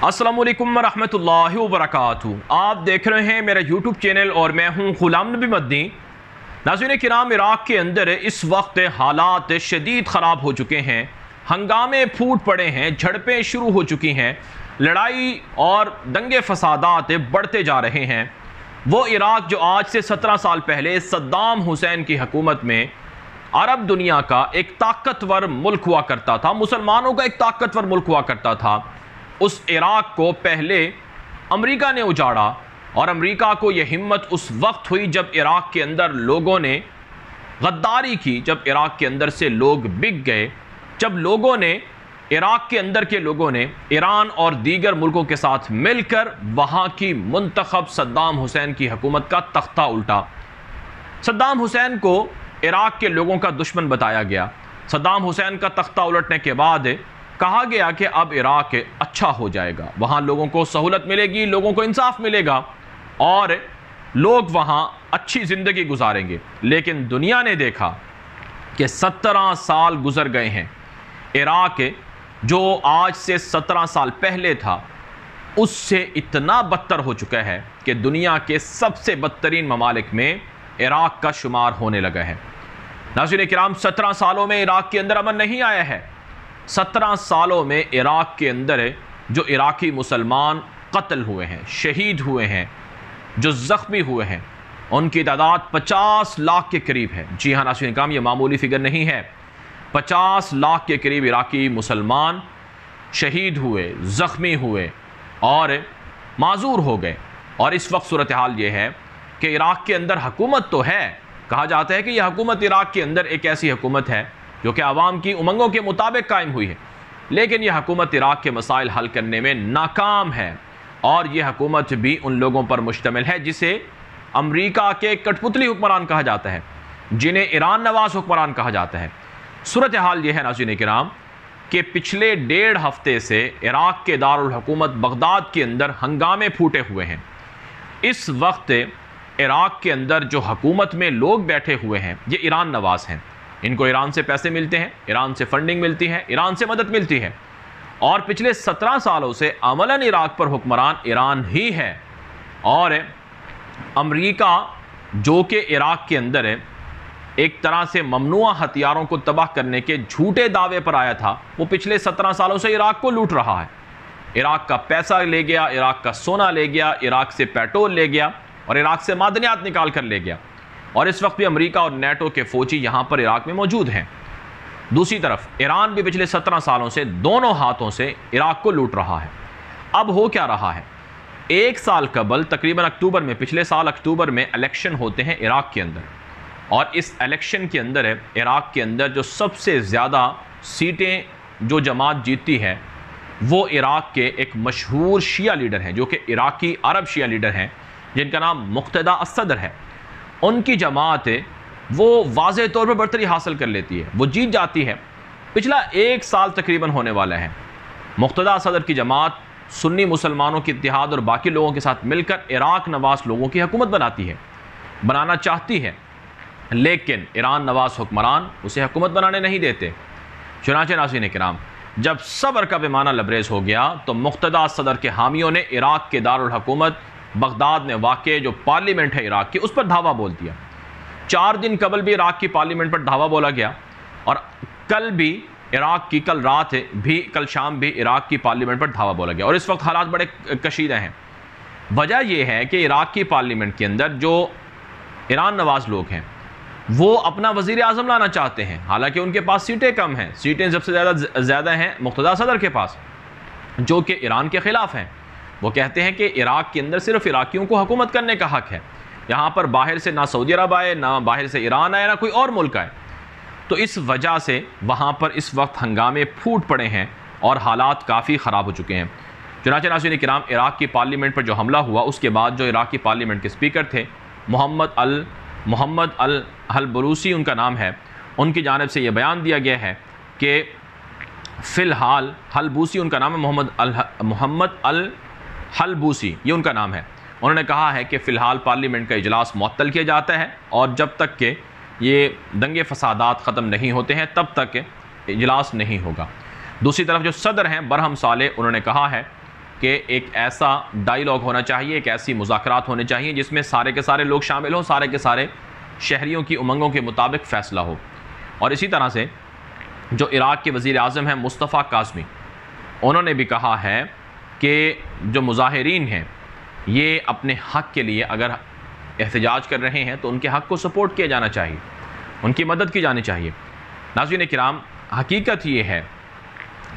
अस्सलाम वालेकुम रहमतुल्लाहि व बरकातुहू। आप देख रहे हैं मेरा यूट्यूब चैनल और मैं हूं गुलाम नबी मदनी। नाज़रीन किराम, इराक़ के अंदर इस वक्त हालात शदीद ख़राब हो चुके हैं, हंगामे फूट पड़े हैं, झड़पें शुरू हो चुकी हैं, लड़ाई और दंगे फसादात बढ़ते जा रहे हैं। वो इराक़ जो आज से 17 साल पहले सद्दाम हुसैन की हुकूमत में अरब दुनिया का एक ताकतवर मुल्क हुआ करता था, मुसलमानों का एक ताकतवर मुल्क हुआ करता था, उस इराक़ को पहले अमेरिका ने उजाड़ा। और अमेरिका को यह हिम्मत उस वक्त हुई जब इराक़ के अंदर लोगों ने गद्दारी की, जब इराक़ के अंदर से लोग बिक गए, जब लोगों ने इराक़ के अंदर के लोगों ने ईरान और दीगर मुल्कों के साथ मिलकर वहाँ की मुंतखब सद्दाम हुसैन की हुकूमत का तख्ता उल्टा। सद्दाम हुसैन को इराक़ के लोगों का दुश्मन बताया गया। सद्दाम हुसैन का तख्ता उलटने के बाद कहा गया कि अब इराक़ अच्छा हो जाएगा, वहाँ लोगों को सहूलत मिलेगी, लोगों को इंसाफ मिलेगा और लोग वहाँ अच्छी ज़िंदगी गुजारेंगे। लेकिन दुनिया ने देखा कि 17 साल गुजर गए हैं। इराक़ जो आज से 17 साल पहले था उससे इतना बदतर हो चुका है कि दुनिया के सबसे बदतरीन ममालिक में इराक़ का शुमार होने लगा है। नाज़रीन किराम, 17 सालों में इराक़ के अंदर अमन नहीं आया है। 17 सालों में इराक़ के अंदर जो इराक़ी मुसलमान कत्ल हुए हैं, शहीद हुए हैं, जो ज़ख्मी हुए हैं, उनकी तादाद 50 लाख के करीब है। जी हाँ नाज़रीन किराम, ये मामूली फिगर नहीं है। 50 लाख के करीब इराक़ी मुसलमान शहीद हुए, ज़ख्मी हुए और माजूर हो गए। और इस वक्त सूरत हाल ये है कि इराक़ के अंदर हुकूमत तो है, कहा जाता है कि यह हुकूमत इराक़ के अंदर एक ऐसी हुकूमत है जो कि आवाम की उमंगों के मुताबिक कायम हुई है, लेकिन यह हुकूमत इराक़ के मसाइल हल करने में नाकाम है। और यह हुकूमत भी उन लोगों पर मुश्तमिल है जिसे अमरीका के कठपुतली हुक्मरान कहा जाता है, जिन्हें ईरान नवाज हुक्मरान कहा जाता है। सूरत हाल यह है नाज़रीन किराम कि पिछले 1.5 हफ्ते से इराक़ के दारुल हुकूमत बगदाद के अंदर हंगामे फूटे हुए हैं। इस वक्त इराक़ के अंदर जो हुकूमत में लोग बैठे हुए हैं ये ईरान नवाज हैं। इनको ईरान से पैसे मिलते हैं, ईरान से फंडिंग मिलती है, ईरान से मदद मिलती है और पिछले 17 सालों से अमलन इराक़ पर हुक्मरान ईरान ही है। और अमेरिका जो कि इराक़ के अंदर एक तरह से ममनुआ हथियारों को तबाह करने के झूठे दावे पर आया था, वो पिछले 17 सालों से इराक़ को लूट रहा है। इराक़ का पैसा ले गया, इराक़ का सोना ले गया, इराक़ से पेट्रोल ले गया और इराक़ से मादनियात निकाल कर ले गया। और इस वक्त भी अमेरिका और नेटो के फ़ौजी यहाँ पर इराक़ में मौजूद हैं। दूसरी तरफ ईरान भी पिछले 17 सालों से दोनों हाथों से इराक़ को लूट रहा है। अब हो क्या रहा है, एक साल कबल तकरीबन अक्टूबर में, पिछले साल अक्टूबर में इलेक्शन होते हैं इराक़ के अंदर और इस इलेक्शन के अंदर इराक़ के अंदर जो सबसे ज़्यादा सीटें जो जमात जीतती है वो इराक़ के एक मशहूर शिया लीडर हैं जो कि इराक़ी अरब शिया लीडर हैं, जिनका नाम मुक़्तदा अस-सदर है। उनकी जमात वो वाज़ेह तौर पर बढ़तरी हासिल कर लेती है, वो जीत जाती है। पिछला 1 साल तकरीबन होने वाला है। मुक़्तदा सदर की जमात सुन्नी मुसलमानों के इत्तेहाद और बाकी लोगों के साथ मिलकर इराक़ नवाज लोगों की हुकूमत बनाती है, बनाना चाहती है, लेकिन ईरान नवाज हुक्मरान उसे हुकूमत बनाने नहीं देते। चुनांचे नाज़रीन किराम, जब सब्र का पैमाना लबरेज हो गया तो मुक़्तदा सदर के हामियों ने इराक़ के दारुल हुकूमत बगदाद में वाक़े जो पार्लियामेंट है इराक़ की, उस पर धावा बोल दिया। 4 दिन कबल भी इराक़ की पार्लियामेंट पर धावा बोला गया और कल भी इराक़ की, कल रात भी, कल शाम भी इराक़ की पार्लियामेंट पर धावा बोला गया। और इस वक्त हालात बड़े कशीदा हैं। वजह यह है कि इराक़ की पार्लियामेंट के अंदर जो ईरान नवाज लोग हैं वो अपना वज़ीर आज़म लाना चाहते हैं, हालांकि उनके पास सीटें कम हैं। सीटें सबसे ज़्यादा हैं मुक़्तदा सदर के पास जो कि ईरान के ख़िलाफ़ हैं। वो कहते हैं कि इराक़ के अंदर सिर्फ इराक़ियों को हुकूमत करने का हक़ है, यहाँ पर बाहर से ना सऊदी अरब आए, ना बाहर से ईरान आए, ना कोई और मुल्क आए। तो इस वजह से वहाँ पर इस वक्त हंगामे फूट पड़े हैं और हालात काफ़ी ख़राब हो चुके हैं। चुनांचे नाज़रीन किराम, इराक़ की पार्लियामेंट पर जो हमला हुआ उसके बाद जो इराक़ की पार्लियामेंट के स्पीकर थे मोहम्मद अल हलबरूसी उनका नाम है, उनकी जानिब से यह बयान दिया गया है कि फ़िलहाल हलबूसी उनका नाम है, मोहम्मद अल हलबूसी ये उनका नाम है। उन्होंने कहा है कि फ़िलहाल पार्लियामेंट का इजलास मुअत्तल किया जाता है और जब तक के ये दंगे फसादात ख़त्म नहीं होते हैं तब तक इजलास नहीं होगा। दूसरी तरफ जो सदर हैं बरहम साले, उन्होंने कहा है कि एक ऐसा डायलॉग होना चाहिए, एक ऐसी मुज़ाकरात होने चाहिए जिसमें सारे के सारे लोग शामिल हों, सारे के सारे शहरियों की उमंगों के मुताबिक फ़ैसला हो। और इसी तरह से जो इराक़ के वज़ीर आज़म हैं मुस्तफ़ा काज़मी, उन्होंने भी कहा है कि जो मुज़ाहिरीन हैं ये अपने हक़ के लिए अगर एहतजाज कर रहे हैं तो उनके हक़ को सपोर्ट किया जाना चाहिए, उनकी मदद की जानी चाहिए। नाज़रीन किराम, हकीकत ये है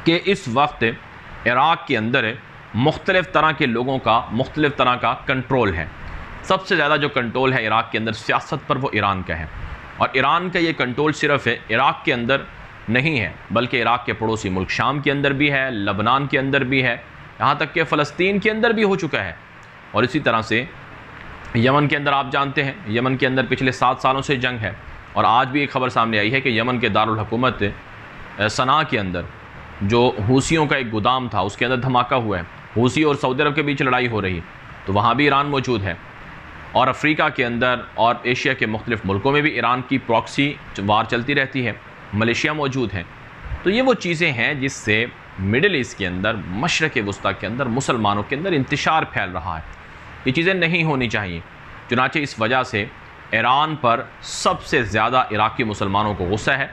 कि इस वक्त इराक़ के अंदर मुख्तलिफ़ तरह के लोगों का मुख्तलिफ़ तरह का कंट्रोल है। सबसे ज़्यादा जो कंट्रोल है इराक़ के अंदर सियासत पर, वो ईरान का है। और ईरान का ये कंट्रोल सिर्फ़ इराक़ के अंदर नहीं है, बल्कि इराक़ के पड़ोसी मुल्क शाम के अंदर भी है, लबनान के अंदर भी है, यहाँ तक कि फ़लस्तीन के अंदर भी हो चुका है। और इसी तरह से यमन के अंदर आप जानते हैं, यमन के अंदर पिछले 7 सालों से जंग है। और आज भी एक ख़बर सामने आई है कि यमन के दारुल हुकूमत सना के अंदर जो हूसियों का एक गोदाम था, उसके अंदर धमाका हुआ है। हूसी और सऊदी अरब के बीच लड़ाई हो रही है, तो वहाँ भी ईरान मौजूद है। और अफ्रीका के अंदर और एशिया के मुख्तलिफ़ मुल्कों में भी ईरान की प्रॉक्सी वार चलती रहती है। मलेशिया मौजूद है। तो ये वो चीज़ें हैं जिससे मिडिल ईस्ट के अंदर, मशरक़ वस्ता के अंदर, मुसलमानों के अंदर इंतशार फैल रहा है। ये चीज़ें नहीं होनी चाहिए। चुनांचे इस वजह से ईरान पर सबसे ज़्यादा इराक़ी मुसलमानों को गुस्सा है,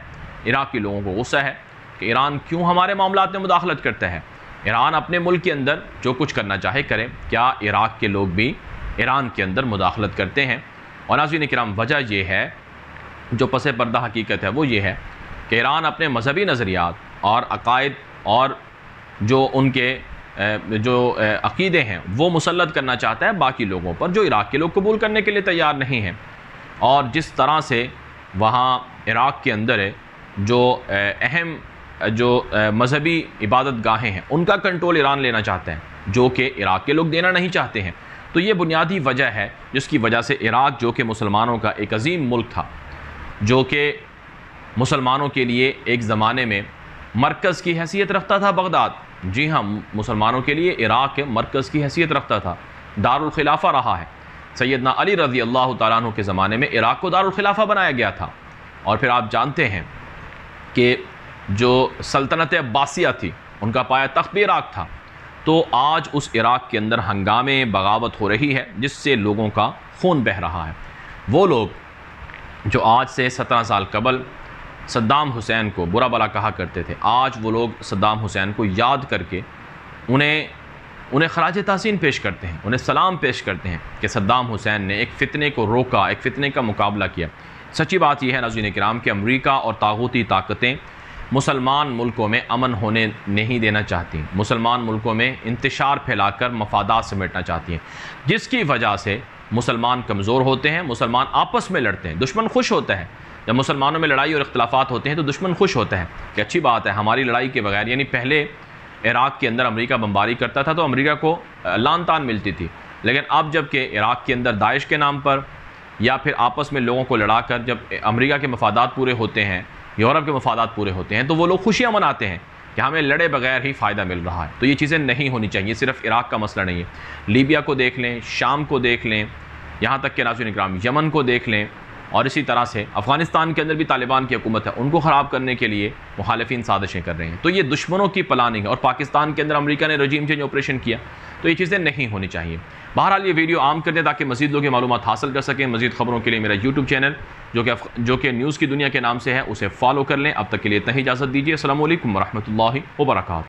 इराक़ी लोगों को गुस्सा है कि ईरान क्यों हमारे मामलात में मुदाखलत करता है। ईरान अपने मुल्क के अंदर जो कुछ करना चाहे करे, क्या इराक़ के लोग भी ईरान के अंदर मुदाखलत करते हैं? और नाज़रीन किराम, वजह यह है, जो पसे पर्दा हकीकत है वो ये है कि ईरान अपने मजहबी नज़रियात और अकायद और जो उनके अक़ीदे हैं वो मुसल्लत करना चाहता है बाकी लोगों पर, जो इराक़ के लोग कबूल करने के लिए तैयार नहीं हैं। और जिस तरह से वहाँ इराक़ के अंदर जो अहम जो मजहबी इबादत गाहें हैं उनका कंट्रोल ईरान लेना चाहता है, जो कि इराक़ के लोग देना नहीं चाहते हैं। तो ये बुनियादी वजह है जिसकी वजह से इराक़, जो कि मुसलमानों का एक अजीम मुल्क था, जो कि मुसलमानों के लिए एक ज़माने में मरकज़ की हैसियत रखता था, बगदाद, जी हाँ, मुसलमानों के लिए इराक़ मरकज़ की हैसियत रखता था, दारुल खिलाफ़ा रहा है। सैयदना अली रज़ी अल्लाह तआला अन्हु के ज़माने में इराक़ को दारुल खिलाफ़ा बनाया गया था। और फिर आप जानते हैं कि जो सल्तनत अब्बासिया थी उनका पाया तख्त भी इराक़ था। तो आज उस इराक़ के अंदर हंगामे, बगावत हो रही है जिससे लोगों का खून बह रहा है। वो लोग जो आज से 17 साल कबल सद्दाम हुसैन को बुरा भला कहा करते थे, आज वो लोग सद्दाम हुसैन को याद करके उन्हें खराज तहसीन पेश करते हैं, उन्हें सलाम पेश करते हैं कि सद्दाम हुसैन ने एक फ़ितने को रोका, एक फ़ितने का मुकाबला किया। सच्ची बात यह है नाज़रीन किराम कि अमरीका और तागूती ताकतें मुसलमान मुल्कों में अमन होने नहीं देना चाहती, मुसलमान मुल्कों में इंतशार फैलाकर मफादात समेटना चाहती हैं, जिसकी वजह से मुसलमान कमज़ोर होते हैं, मुसलमान आपस में लड़ते हैं, दुश्मन खुश होता है। जब मुसलमानों में लड़ाई और इख्तलाफात होते हैं तो दुश्मन खुश होता है कि अच्छी बात है, हमारी लड़ाई के बगैर, यानी पहले इराक़ के अंदर अमेरिका बमबारी करता था तो अमेरिका को लान तान मिलती थी, लेकिन अब जबकि इराक़ के अंदर दाइश के नाम पर या फिर आपस में लोगों को लड़ाकर जब अमेरिका के मफादात पूरे होते हैं, यूरोप के मफादात पूरे होते हैं, तो वो लोग खुशियाँ मनाते हैं कि हमें लड़े बगैर ही फ़ायदा मिल रहा है। तो ये चीज़ें नहीं होनी चाहिए। सिर्फ इराक़ का मसला नहीं है, लीबिया को देख लें, शाम को देख लें, यहाँ तक कि नाज़रीन इकराम यमन को देख लें, और इसी तरह से अफ़गानिस्तान के अंदर भी तालिबान की हुकूमत है, उनको ख़राब करने के लिए मुखालिफिन साजिशें कर रहे हैं। तो ये दुश्मनों की प्लानिंग है। और पाकिस्तान के अंदर अमेरिका ने रजीम चेंज ऑपरेशन किया, तो ये चीज़ें नहीं होनी चाहिए। बहरहाल ये वीडियो आम कर दें ताकि मज़ीद लोग मालूमात हासिल कर सकें। मज़ीद ख़बरों के लिए मेरा यूट्यूब चैनल जो कि न्यूज़ की दुनिया के नाम से है, उसे फॉलो कर लें। अब तक के लिए इतना ही इजाज़त दीजिए। अस्सलामु अलैकुम वरहमतुल्लाहि वबरकातुहू।